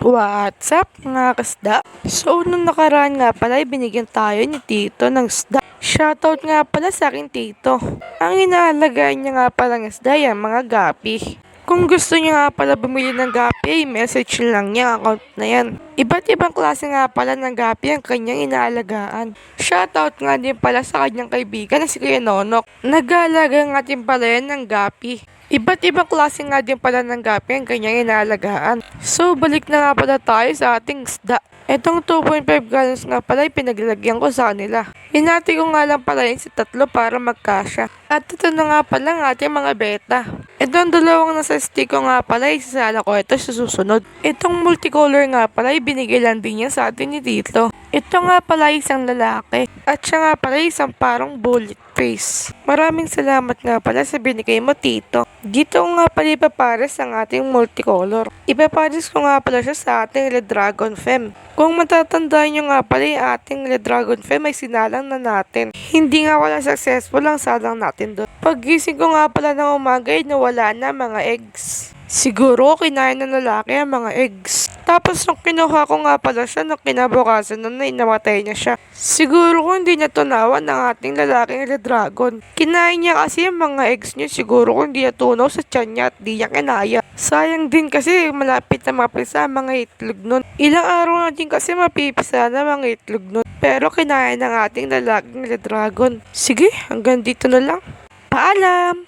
What's up mga kasda? So, nung nakaraan nga pala, binigyan tayo ni Tito ng isda. Shoutout nga pala sa akin Tito. Ang inaalagaan niya nga pala ng isda yan, mga gapi. Kung gusto niyo nga pala bumili ng gapi, message lang niya account na yan. Iba't ibang klase nga pala ng gapi ang kanyang inaalagaan. Shoutout nga din pala sa kanyang kaibigan na si Kuya Nonok. Nag-aalaga nga din pala yan ng gapi. Iba't ibang klase nga din pala ng gapi ang kanyang inaalagaan. So, balik na nga pala tayo sa ating isda. Etong 2.5 gallons nga pala ay pinaglalagyan ko sa kanila. Hinati ko nga lang pala yun sa tatlo para magkasya. At ito na nga pala ang ating mga beta. Itong dalawang nasa stick ko nga pala isasala ko ito sa susunod. Itong multicolor nga pala ay binigay lang din yan sa atin ni Tito. Ito nga pala isang lalaki. At siya nga pala isang parang bullet face. Maraming salamat nga pala sa binigay mo Tito. Dito ko nga pala ipapares ang ating multicolor. Ipapares ko nga pala siya sa ating Red Dragon Fem. Kung matatandaan nyo nga pala yung ating Red Dragon Fem ay sinalang na natin. Hindi nga wala successful ang salang natin doon. Paggising ko nga pala ng umaga ay nawala na mga eggs. Siguro kinain ng lalaki ang mga eggs. Tapos nung kinuha ko nga pala siya, nung kinabukasan na namatay na siya. Siguro kung hindi niya tunawan ng ating lalaking Red Dragon. Kinain niya kasi yung mga eggs niya. Siguro kung hindi niya tunaw sa tiyan niya at di niya kinaya. Sayang din kasi malapit na mapisa ang mga itlog nun. Ilang araw na din kasi mapipisa na mga itlog nun. Pero kinain ng ating lalaking Red Dragon. Sige, hanggang dito na lang. Paalam!